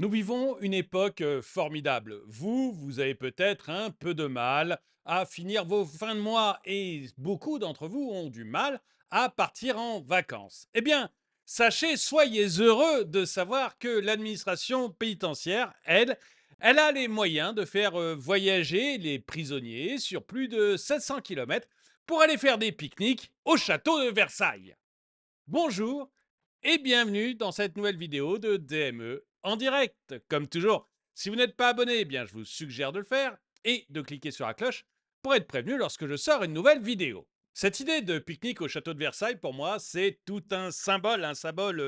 Nous vivons une époque formidable. Vous avez peut-être un peu de mal à finir vos fins de mois et beaucoup d'entre vous ont du mal à partir en vacances. Eh bien, sachez, soyez heureux de savoir que l'administration pénitentiaire, elle a les moyens de faire voyager les prisonniers sur plus de 700 kilomètres pour aller faire des pique-niques au château de Versailles. Bonjour et bienvenue dans cette nouvelle vidéo de DME en direct. Comme toujours, si vous n'êtes pas abonné, eh bien, je vous suggère de le faire et de cliquer sur la cloche pour être prévenu lorsque je sors une nouvelle vidéo. Cette idée de pique-nique au château de Versailles, pour moi, c'est tout un symbole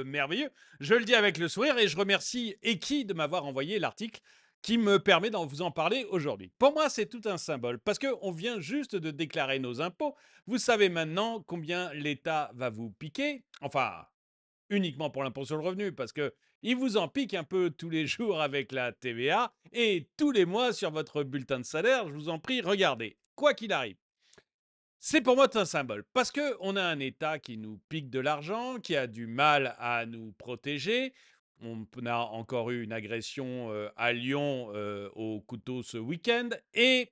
merveilleux. Je le dis avec le sourire et je remercie Eki de m'avoir envoyé l'article qui me permet d'en vous en parler aujourd'hui. Pour moi, c'est tout un symbole parce qu'on vient juste de déclarer nos impôts. Vous savez maintenant combien l'État va vous piquer, enfin, uniquement pour l'impôt sur le revenu, parce que il vous en pique un peu tous les jours avec la TVA et tous les mois sur votre bulletin de salaire. Je vous en prie, regardez, quoi qu'il arrive. C'est pour moi un symbole, parce qu'on a un État qui nous pique de l'argent, qui a du mal à nous protéger. On a encore eu une agression à Lyon au couteau ce week-end, et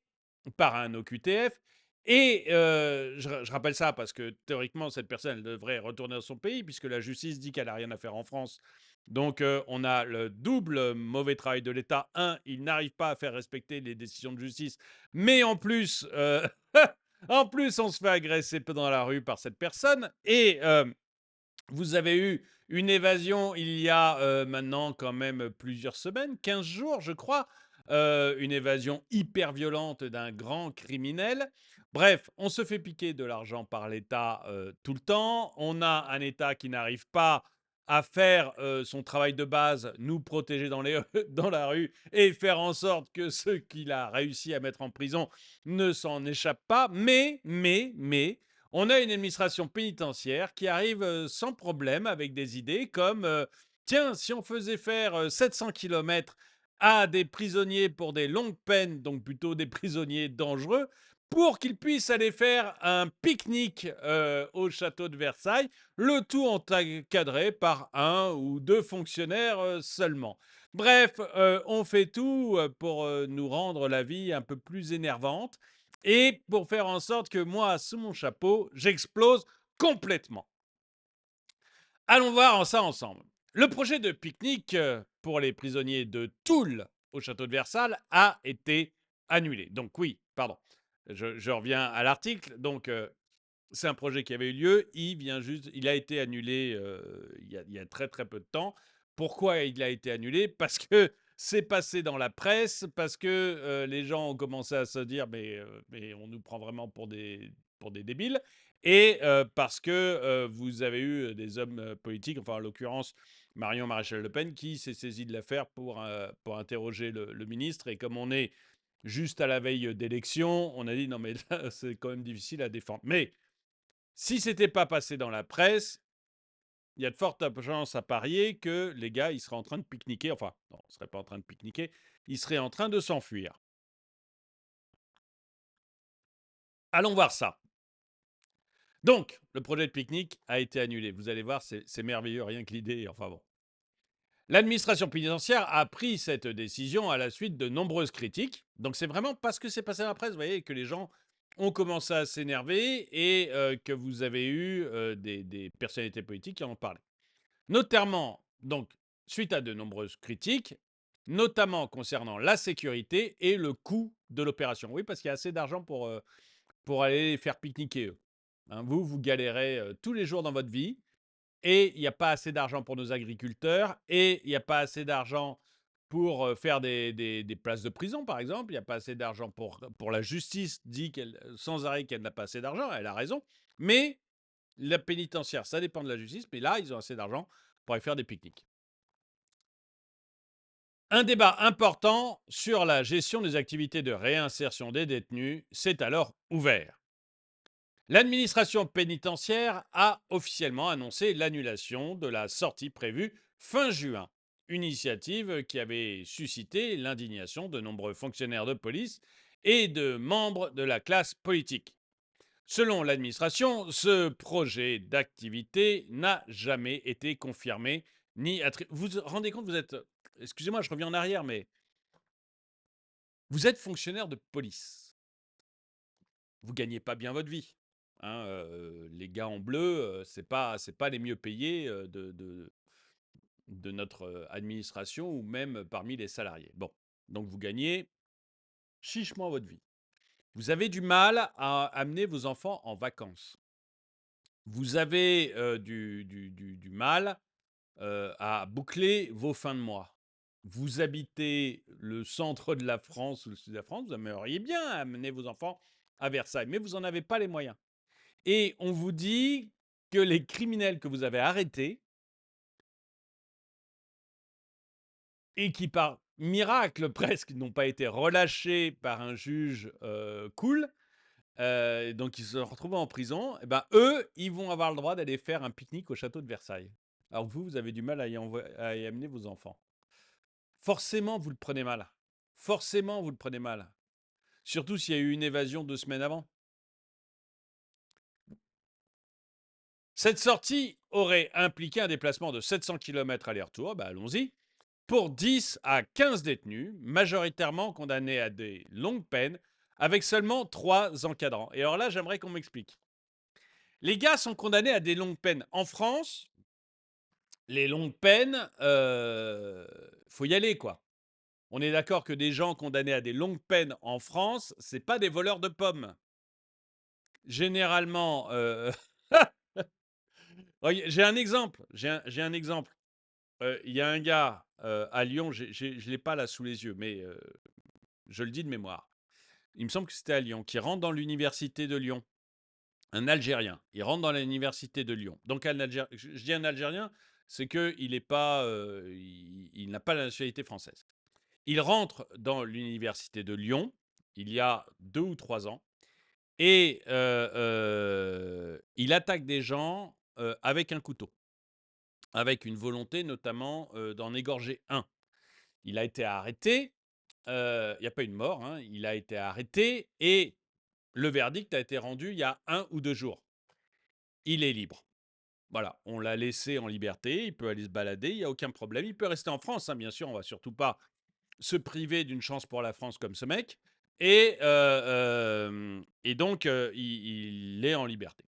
par un OQTF. Et je rappelle ça parce que théoriquement, cette personne elle devrait retourner dans son pays, puisque la justice dit qu'elle n'a rien à faire en France. Donc on a le double mauvais travail de l'État. Un, il n'arrive pas à faire respecter les décisions de justice, mais en plus, en plus, on se fait agresser dans la rue par cette personne. Et vous avez eu une évasion il y a maintenant quand même plusieurs semaines, 15 jours, je crois. Une évasion hyper violente d'un grand criminel. Bref, on se fait piquer de l'argent par l'État tout le temps. On a un État qui n'arrive pas à faire son travail de base, nous protéger dans, dans la rue et faire en sorte que ceux qu'il a réussi à mettre en prison ne s'en échappent pas. Mais, on a une administration pénitentiaire qui arrive sans problème avec des idées comme tiens, si on faisait faire 700 kilomètres à des prisonniers pour des longues peines, donc plutôt des prisonniers dangereux, pour qu'ils puissent aller faire un pique-nique au château de Versailles, le tout encadré par un ou deux fonctionnaires seulement. Bref, on fait tout pour nous rendre la vie un peu plus énervante et pour faire en sorte que moi, sous mon chapeau, j'explose complètement. Allons voir ça ensemble. Le projet de pique-nique pour les prisonniers de Toul au château de Versailles a été annulé. Donc oui, pardon, je reviens à l'article. Donc c'est un projet qui avait eu lieu, il a été annulé il y a très très peu de temps. Pourquoi il a été annulé? Parce que c'est passé dans la presse, parce que les gens ont commencé à se dire mais on nous prend vraiment pour des débiles, et parce que vous avez eu des hommes politiques, enfin en l'occurrence Marion Maréchal Le Pen, qui s'est saisi de l'affaire pour interroger le ministre. Et comme on est juste à la veille d'élection, on a dit non mais là, c'est quand même difficile à défendre. Mais si c'était pas passé dans la presse, il y a de fortes chances à parier que les gars, ils seraient en train de pique-niquer. Enfin, non, ils ne seraient pas en train de pique-niquer, ils seraient en train de s'enfuir. Allons voir ça. Donc, le projet de pique-nique a été annulé. Vous allez voir, c'est merveilleux, rien que l'idée. Enfin bon. L'administration pénitentiaire a pris cette décision à la suite de nombreuses critiques. Donc, c'est vraiment parce que c'est passé dans la presse, vous voyez, que les gens ont commencé à s'énerver et que vous avez eu des personnalités politiques qui en ont parlé. Notamment, donc, suite à de nombreuses critiques, notamment concernant la sécurité et le coût de l'opération. Oui, parce qu'il y a assez d'argent pour aller les faire pique-niquer, eux. Hein, vous galérez tous les jours dans votre vie, et il n'y a pas assez d'argent pour nos agriculteurs, et il n'y a pas assez d'argent pour faire des places de prison, par exemple. Il n'y a pas assez d'argent pour la justice, dit sans arrêt qu'elle n'a pas assez d'argent, elle a raison. Mais la pénitentiaire, ça dépend de la justice, mais là, ils ont assez d'argent pour aller faire des pique-niques. Un débat important sur la gestion des activités de réinsertion des détenus s'est alors ouvert. L'administration pénitentiaire a officiellement annoncé l'annulation de la sortie prévue fin juin, une initiative qui avait suscité l'indignation de nombreux fonctionnaires de police et de membres de la classe politique. Selon l'administration, ce projet d'activité n'a jamais été confirmé ni attribué. Vous vous rendez compte, vous êtes excusez-moi, je reviens en arrière, mais vous êtes fonctionnaire de police. Vous gagnez pas bien votre vie. Hein, les gars en bleu, c'est pas les mieux payés de notre administration ou même parmi les salariés. Bon, donc vous gagnez chichement votre vie. Vous avez du mal à amener vos enfants en vacances. Vous avez du mal à boucler vos fins de mois. Vous habitez le centre de la France ou le sud de la France, vous aimeriez bien amener vos enfants à Versailles, mais vous n'en avez pas les moyens. Et on vous dit que les criminels que vous avez arrêtés et qui, par miracle presque, n'ont pas été relâchés par un juge cool, donc ils se retrouvent en prison, et ben eux, ils vont avoir le droit d'aller faire un pique-nique au château de Versailles. Alors que vous avez du mal à y amener vos enfants. Forcément, vous le prenez mal. Forcément, vous le prenez mal. Surtout s'il y a eu une évasion 2 semaines avant. Cette sortie aurait impliqué un déplacement de 700 km aller-retour, bah allons-y, pour 10 à 15 détenus, majoritairement condamnés à des longues peines, avec seulement 3 encadrants. Et alors là, j'aimerais qu'on m'explique. Les gars sont condamnés à des longues peines. En France, les longues peines, faut y aller, quoi. On est d'accord que des gens condamnés à des longues peines en France, c'est pas des voleurs de pommes. Généralement, j'ai un exemple. J'ai un exemple. Il y a un gars à Lyon, je ne l'ai pas là sous les yeux, mais je le dis de mémoire. Il me semble que c'était à Lyon, qui rentre dans l'université de Lyon. Un Algérien. Il rentre dans l'université de Lyon. Donc, je dis un Algérien, c'est qu'il est pas, il n'a pas la nationalité française. Il rentre dans l'université de Lyon il y a 2 ou 3 ans et il attaque des gens avec un couteau, avec une volonté notamment d'en égorger un. Il a été arrêté, il n'y a pas eu de mort, hein, il a été arrêté et le verdict a été rendu il y a 1 ou 2 jours. Il est libre. Voilà, on l'a laissé en liberté, il peut aller se balader, il n'y a aucun problème. Il peut rester en France, hein, bien sûr, on ne va surtout pas se priver d'une chance pour la France comme ce mec. Et donc, il est en liberté.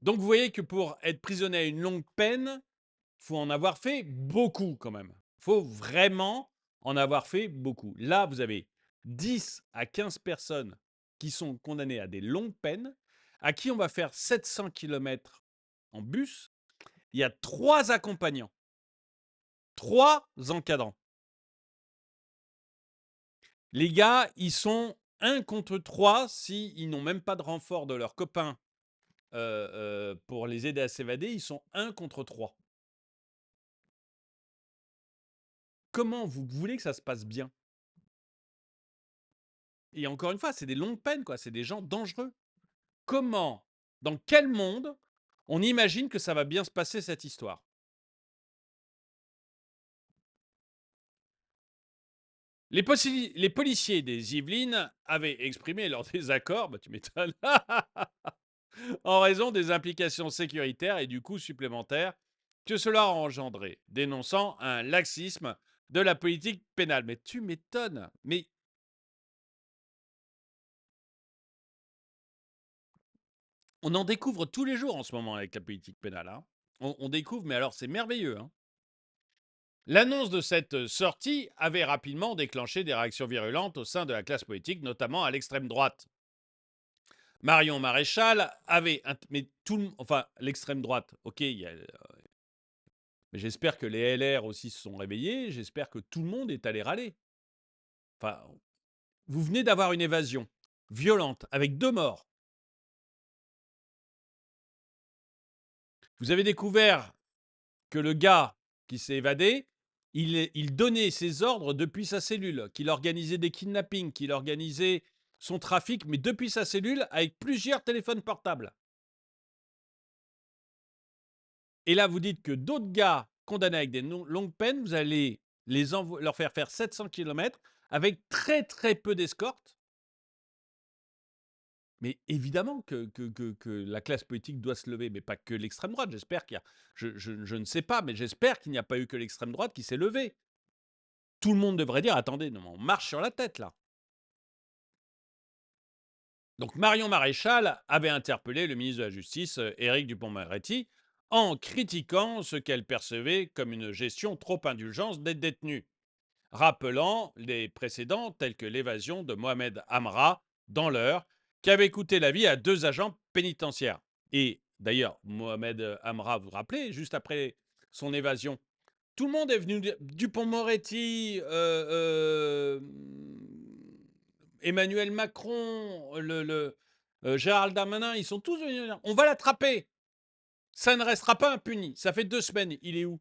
Donc, vous voyez que pour être prisonnier à une longue peine, il faut en avoir fait beaucoup quand même. Il faut vraiment en avoir fait beaucoup. Là, vous avez 10 à 15 personnes qui sont condamnées à des longues peines, à qui on va faire 700 km en bus. Il y a 3 accompagnants, 3 encadrants. Les gars, ils sont 1 contre 3 s'ils n'ont même pas de renfort de leurs copains pour les aider à s'évader. Ils sont 1 contre 3. Comment vous voulez que ça se passe bien? Et encore une fois, c'est des longues peines, quoi. C'est des gens dangereux. Comment, dans quel monde, on imagine que ça va bien se passer cette histoire? Les policiers des Yvelines avaient exprimé leur désaccord, bah tu m'étonnes, en raison des implications sécuritaires et du coût supplémentaire que cela a engendré, dénonçant un laxisme de la politique pénale. Mais tu m'étonnes. Mais on en découvre tous les jours en ce moment avec la politique pénale. Hein. On découvre, mais alors c'est merveilleux. Hein. L'annonce de cette sortie avait rapidement déclenché des réactions virulentes au sein de la classe politique, notamment à l'extrême droite. Marion Maréchal avait, mais enfin l'extrême droite, ok, mais j'espère que les LR aussi se sont réveillés, j'espère que tout le monde est allé râler. Enfin, vous venez d'avoir une évasion violente avec 2 morts. Vous avez découvert que le gars qui s'est évadé, il donnait ses ordres depuis sa cellule, qu'il organisait des kidnappings, qu'il organisait son trafic, mais depuis sa cellule avec plusieurs téléphones portables. Et là, vous dites que d'autres gars condamnés avec des longues peines, vous allez leur faire 700 km avec très très peu d'escorte. Mais évidemment que la classe politique doit se lever, mais pas que l'extrême droite. J'espère qu'il y a je ne sais pas, mais j'espère qu'il n'y a pas eu que l'extrême droite qui s'est levée. Tout le monde devrait dire: «Attendez, non, mais on marche sur la tête là». Donc Marion Maréchal avait interpellé le ministre de la Justice, Éric Dupond-Moretti, en critiquant ce qu'elle percevait comme une gestion trop indulgente des détenus, rappelant les précédents tels que l'évasion de Mohamed Amra dans l'Eure, qui avait coûté la vie à 2 agents pénitentiaires. Et d'ailleurs, Mohamed Amra, vous vous rappelez, juste après son évasion, tout le monde est venu dire Dupond-Moretti, Emmanuel Macron, Gérald Darmanin, ils sont tous venus dire on va l'attraper. Ça ne restera pas impuni. Ça fait 2 semaines. Il est où?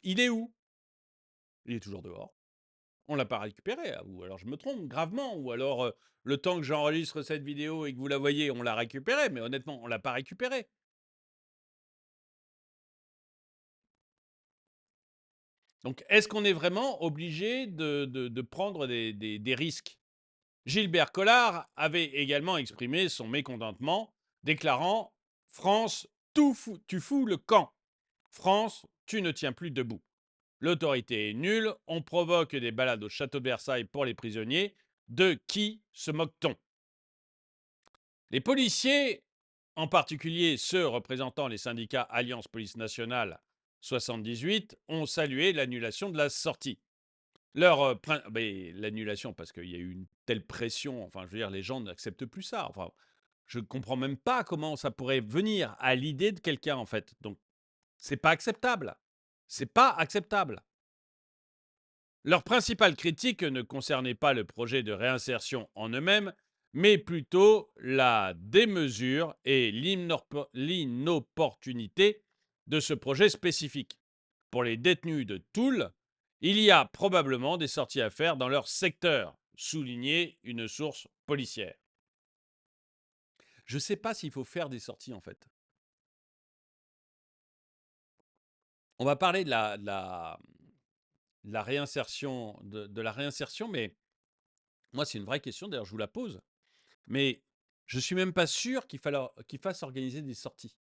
Il est où? Il est toujours dehors. On l'a pas récupéré, ou alors je me trompe gravement, ou alors le temps que j'enregistre cette vidéo et que vous la voyez, on l'a récupéré, mais honnêtement, on l'a pas récupéré. Donc, est-ce qu'on est vraiment obligé de prendre des risques? Gilbert Collard avait également exprimé son mécontentement, déclarant France, tu fous le camp. France, tu ne tiens plus debout. L'autorité est nulle, on provoque des balades au château de Versailles pour les prisonniers. De qui se moque-t-on? Les policiers, en particulier ceux représentant les syndicats Alliance Police Nationale 78, ont salué l'annulation de la sortie. L'annulation, parce qu'il y a eu une telle pression, enfin, je veux dire, les gens n'acceptent plus ça. Enfin, je ne comprends même pas comment ça pourrait venir à l'idée de quelqu'un, en fait. Donc, c'est pas acceptable. C'est pas acceptable. Leur principale critique ne concernait pas le projet de réinsertion en eux-mêmes, mais plutôt la démesure et l'inopportunité de ce projet spécifique. Pour les détenus de Toul, il y a probablement des sorties à faire dans leur secteur, soulignait une source policière. Je ne sais pas s'il faut faire des sorties en fait. On va parler de la réinsertion, de la réinsertion, mais moi c'est une vraie question, d'ailleurs je vous la pose. Mais je suis même pas sûr qu'il fasse organiser des sorties.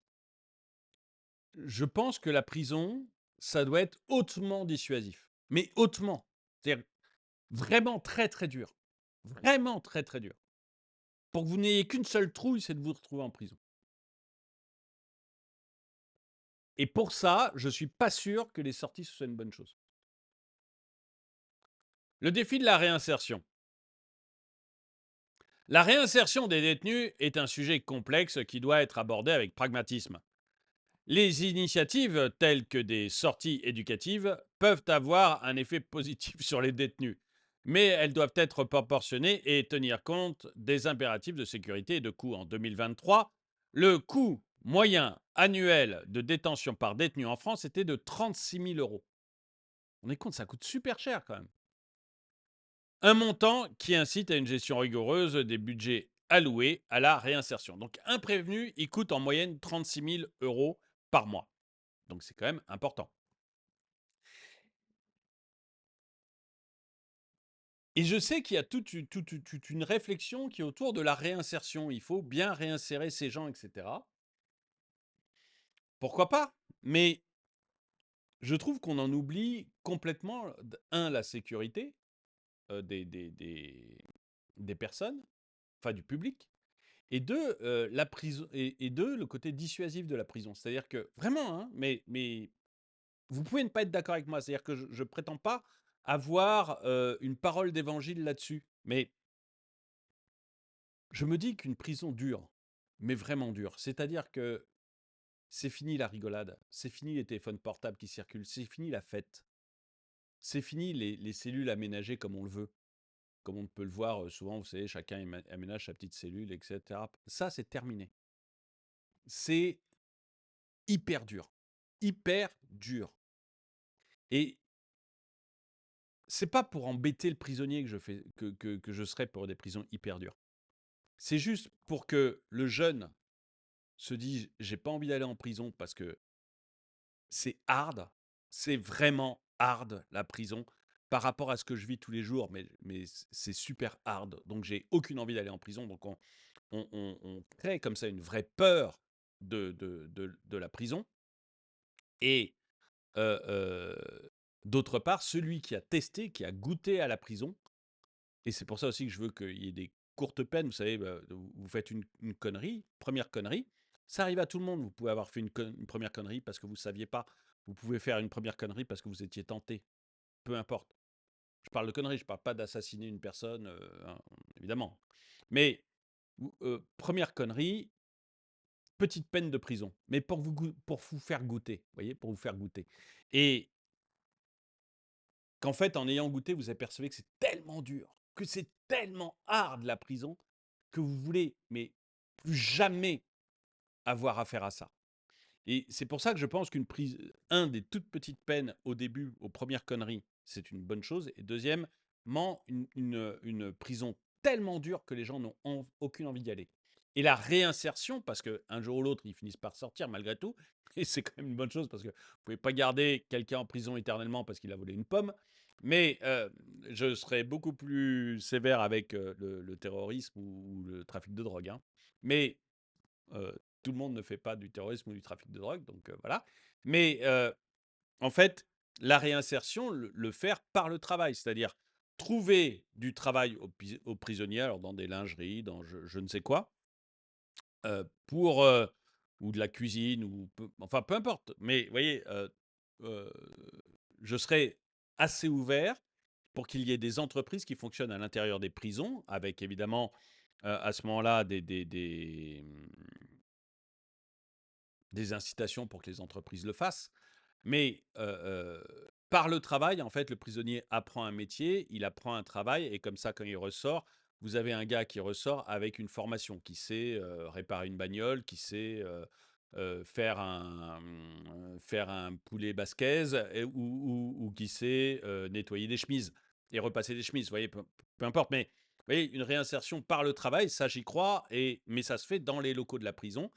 Je pense que la prison, ça doit être hautement dissuasif. Mais hautement. C'est-à-dire vraiment très très dur. Vraiment très très dur. Pour que vous n'ayez qu'une seule trouille, c'est de vous retrouver en prison. Et pour ça, je suis pas sûr que les sorties, ce soit une bonne chose. Le défi de la réinsertion. La réinsertion des détenus est un sujet complexe qui doit être abordé avec pragmatisme. Les initiatives telles que des sorties éducatives peuvent avoir un effet positif sur les détenus, mais elles doivent être proportionnées et tenir compte des impératifs de sécurité et de coût. En 2023, le coût moyen annuel de détention par détenu en France était de 36 000 euros. On est compte, ça coûte super cher quand même. Un montant qui incite à une gestion rigoureuse des budgets alloués à la réinsertion. Donc un prévenu, il coûte en moyenne 36 000 euros par mois. Donc c'est quand même important. Et je sais qu'il y a toute une réflexion qui est autour de la réinsertion. Il faut bien réinsérer ces gens, etc. Pourquoi pas? Mais je trouve qu'on en oublie complètement, la sécurité des personnes, enfin du public, et deux, la prison, et deux, le côté dissuasif de la prison. C'est-à-dire que, vraiment, hein, mais vous pouvez ne pas être d'accord avec moi. C'est-à-dire que je ne prétends pas avoir une parole d'évangile là-dessus. Mais je me dis qu'une prison dure, mais vraiment dure, c'est-à-dire que c'est fini la rigolade, c'est fini les téléphones portables qui circulent, c'est fini la fête, c'est fini les cellules aménagées comme on le veut, comme on peut le voir souvent, vous savez, chacun aménage sa petite cellule, etc. Ça, c'est terminé. C'est hyper dur, hyper dur. Et c'est pas pour embêter le prisonnier que je fais que je serais pour des prisons hyper dures. C'est juste pour que le jeune se dise j'ai pas envie d'aller en prison parce que c'est hard, c'est vraiment hard la prison, par rapport à ce que je vis tous les jours, mais c'est super hard. Donc j'ai aucune envie d'aller en prison. Donc on crée comme ça une vraie peur de la prison. Et d'autre part, celui qui a testé, qui a goûté à la prison, et c'est pour ça aussi que je veux qu'il y ait des courtes peines. Vous savez, vous faites une connerie, première connerie, ça arrive à tout le monde. Vous pouvez avoir fait une première connerie parce que vous ne saviez pas. Vous pouvez faire une première connerie parce que vous étiez tenté. Peu importe. Je parle de conneries, je ne parle pas d'assassiner une personne, hein, évidemment. Mais première connerie, petite peine de prison. Mais pour vous faire goûter, vous voyez, pour vous faire goûter. Et qu'en fait, en ayant goûté, vous apercevez que c'est tellement dur, que c'est tellement hard la prison, que vous voulez, mais plus jamais avoir affaire à ça. Et c'est pour ça que je pense des toutes petites peines au début, aux premières conneries, c'est une bonne chose. Et deuxièmement, une prison tellement dure que les gens n'ont aucune envie d'y aller. Et la réinsertion, parce qu'un jour ou l'autre, ils finissent par sortir malgré tout, et c'est quand même une bonne chose parce que vous ne pouvez pas garder quelqu'un en prison éternellement parce qu'il a volé une pomme. Mais je serais beaucoup plus sévère avec le terrorisme ou le trafic de drogue, hein. Mais tout le monde ne fait pas du terrorisme ou du trafic de drogue, donc voilà. Mais en fait, la réinsertion, le faire par le travail, c'est-à-dire trouver du travail aux prisonniers, alors dans des lingeries, dans je ne sais quoi, pour ou de la cuisine, ou enfin peu importe. Mais vous voyez, euh, je serais assez ouvert pour qu'il y ait des entreprises qui fonctionnent à l'intérieur des prisons, avec évidemment à ce moment-là des incitations pour que les entreprises le fassent. Mais par le travail, en fait, le prisonnier apprend un métier, il apprend un travail, et comme ça, quand il ressort, vous avez un gars qui ressort avec une formation, qui sait réparer une bagnole, qui sait faire un poulet basquez, ou qui sait nettoyer des chemises et repasser des chemises. Vous voyez, peu importe. Mais vous voyez, une réinsertion par le travail, ça j'y crois, mais ça se fait dans les locaux de la prison.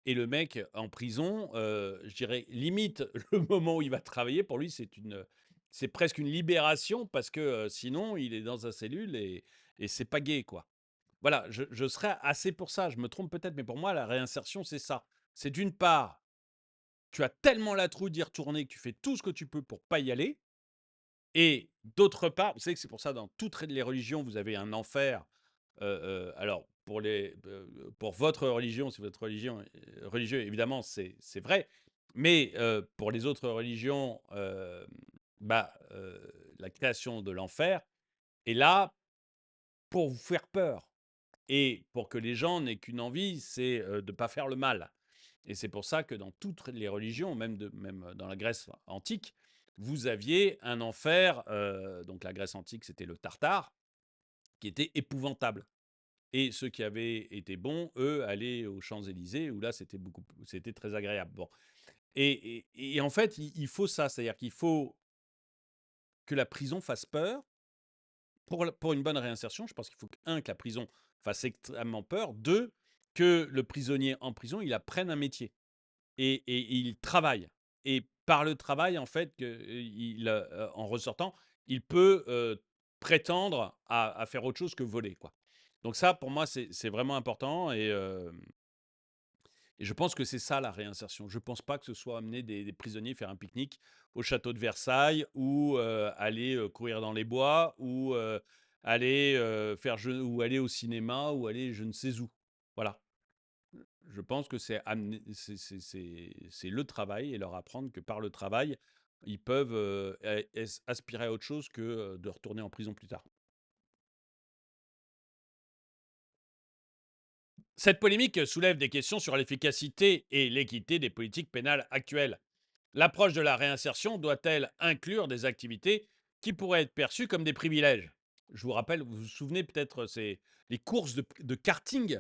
Et le mec en prison, je dirais limite le moment où il va travailler, pour lui, c'est presque une libération parce que, sinon il est dans sa cellule et c'est pas gai, quoi. Voilà, je serais assez pour ça. Je me trompe peut-être, mais pour moi, la réinsertion, c'est ça. C'est d'une part, tu as tellement la trouille d'y retourner que tu fais tout ce que tu peux pour pas y aller, et d'autre part, vous savez que c'est pour ça dans toutes les religions, vous avez un enfer. Alors pour votre religion, si votre religion est religieux, évidemment, c'est vrai. Mais pour les autres religions, la création de l'enfer est là pour vous faire peur et pour que les gens n'aient qu'une envie, c'est de ne pas faire le mal. Et c'est pour ça que dans toutes les religions, même dans la Grèce antique, vous aviez un enfer. Donc la Grèce antique, c'était le Tartare, qui était épouvantable. Et ceux qui avaient été bons, eux, allaient aux Champs-Élysées, où là, c'était très agréable. Bon. Et en fait, il faut ça, c'est-à-dire qu'il faut que la prison fasse peur pour une bonne réinsertion. Je pense qu'il faut que la prison fasse extrêmement peur. Deux, que le prisonnier en prison, il apprenne un métier et il travaille. Et par le travail, en fait, en ressortant, il peut prétendre à faire autre chose que voler, quoi. Donc ça, pour moi, c'est vraiment important. Et je pense que c'est ça la réinsertion. Je ne pense pas que ce soit amener des prisonniers faire un pique-nique au château de Versailles, ou aller courir dans les bois, ou aller ou aller au cinéma, ou aller je ne sais où. Voilà. Je pense que c'est le travail, et leur apprendre que par le travail, ils peuvent aspirer à autre chose que de retourner en prison plus tard. Cette polémique soulève des questions sur l'efficacité et l'équité des politiques pénales actuelles. L'approche de la réinsertion doit-elle inclure des activités qui pourraient être perçues comme des privilèges? Je vous rappelle, vous vous souvenez peut-être, c'est les courses de karting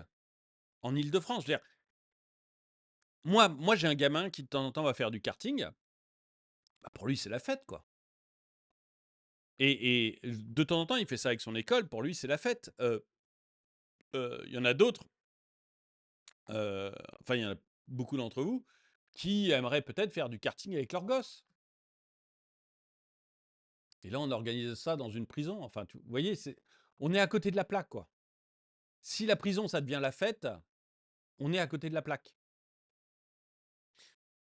en Île-de-France. Je veux dire, moi j'ai un gamin qui de temps en temps va faire du karting. Bah, pour lui, c'est la fête, quoi. Et de temps en temps, il fait ça avec son école. Pour lui, c'est la fête. Il y en a d'autres, enfin, il y en a beaucoup d'entre vous qui aimeraient peut-être faire du karting avec leurs gosses. Et là, on organise ça dans une prison. Enfin, vous voyez, on est à côté de la plaque, quoi. Si la prison, ça devient la fête, on est à côté de la plaque.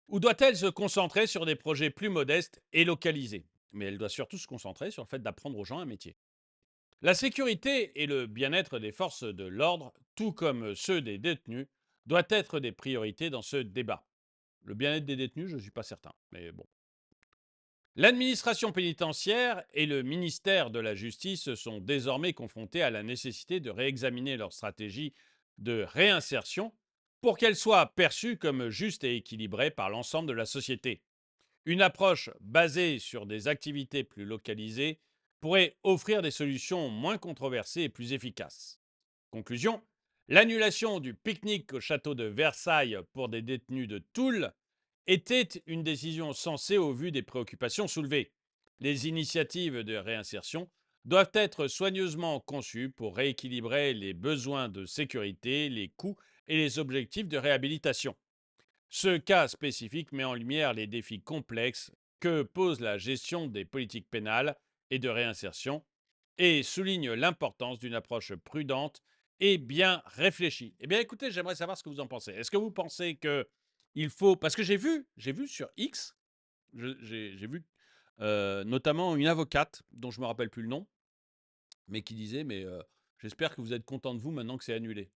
Ou doit-elle se concentrer sur des projets plus modestes et localisés? Mais elle doit surtout se concentrer sur le fait d'apprendre aux gens un métier. La sécurité et le bien-être des forces de l'ordre, tout comme ceux des détenus, doivent être des priorités dans ce débat. Le bien-être des détenus, je ne suis pas certain, mais bon. L'administration pénitentiaire et le ministère de la Justice sont désormais confrontés à la nécessité de réexaminer leur stratégie de réinsertion pour qu'elle soit perçue comme juste et équilibrée par l'ensemble de la société. Une approche basée sur des activités plus localisées pourrait offrir des solutions moins controversées et plus efficaces. Conclusion, l'annulation du pique-nique au château de Versailles pour des détenus de Toul était une décision sensée au vu des préoccupations soulevées. Les initiatives de réinsertion doivent être soigneusement conçues pour rééquilibrer les besoins de sécurité, les coûts et les objectifs de réhabilitation. Ce cas spécifique met en lumière les défis complexes que pose la gestion des politiques pénales et de réinsertion et souligne l'importance d'une approche prudente et bien réfléchie. Eh bien, écoutez, j'aimerais savoir ce que vous en pensez. Est-ce que vous pensez que il faut... Parce que j'ai vu sur X, j'ai vu notamment une avocate dont je ne me rappelle plus le nom, mais qui disait, mais j'espère que vous êtes content de vous maintenant que c'est annulé.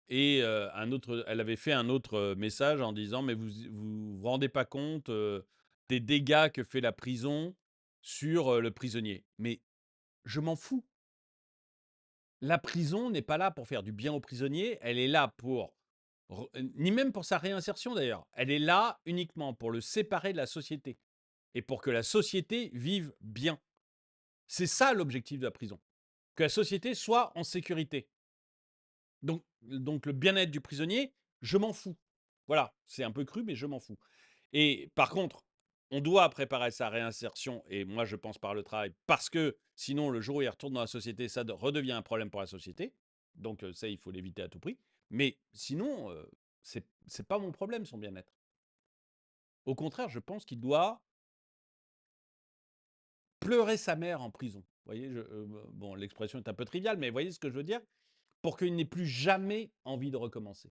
Et elle avait fait un autre message en disant: «Mais vous rendez pas compte, des dégâts que fait la prison sur, le prisonnier». Mais je m'en fous. La prison n'est pas là pour faire du bien aux prisonniers, elle est là pour ni même pour sa réinsertion d'ailleurs. Elle est là uniquement pour le séparer de la société et pour que la société vive bien. C'est ça l'objectif de la prison, que la société soit en sécurité. Donc le bien-être du prisonnier, je m'en fous. Voilà, c'est un peu cru, mais je m'en fous. Et par contre, on doit préparer sa réinsertion, et moi je pense par le travail, parce que sinon le jour où il retourne dans la société, ça redevient un problème pour la société. Donc ça, il faut l'éviter à tout prix. Mais sinon, c'est pas mon problème, son bien-être. Au contraire, je pense qu'il doit pleurer sa mère en prison. Vous voyez, bon, l'expression est un peu triviale, mais vous voyez ce que je veux dire? Pour qu'il n'ait plus jamais envie de recommencer.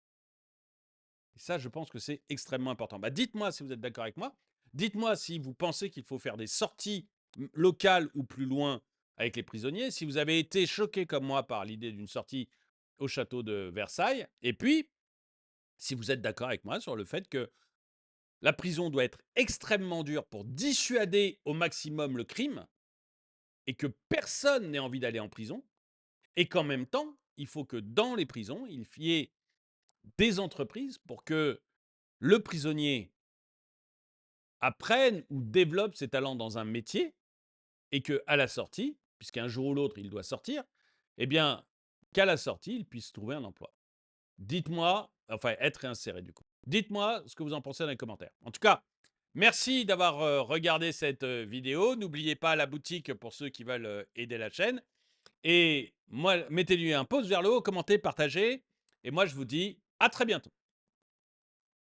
Et ça, je pense que c'est extrêmement important. Bah, dites-moi si vous êtes d'accord avec moi. Dites-moi si vous pensez qu'il faut faire des sorties locales ou plus loin avec les prisonniers. Si vous avez été choqué comme moi par l'idée d'une sortie au château de Versailles. Et puis, si vous êtes d'accord avec moi sur le fait que la prison doit être extrêmement dure pour dissuader au maximum le crime et que personne n'ait envie d'aller en prison. Et qu'en même temps, il faut que dans les prisons, il y ait des entreprises pour que le prisonnier apprenne ou développe ses talents dans un métier et qu'à la sortie, puisqu'un jour ou l'autre il doit sortir, eh bien, qu'à la sortie, il puisse trouver un emploi. Dites-moi, enfin être réinséré du coup. Dites-moi ce que vous en pensez dans les commentaires. En tout cas, merci d'avoir regardé cette vidéo. N'oubliez pas la boutique pour ceux qui veulent aider la chaîne. Et moi, mettez-lui un pouce vers le haut, commentez, partagez. Et moi, je vous dis à très bientôt.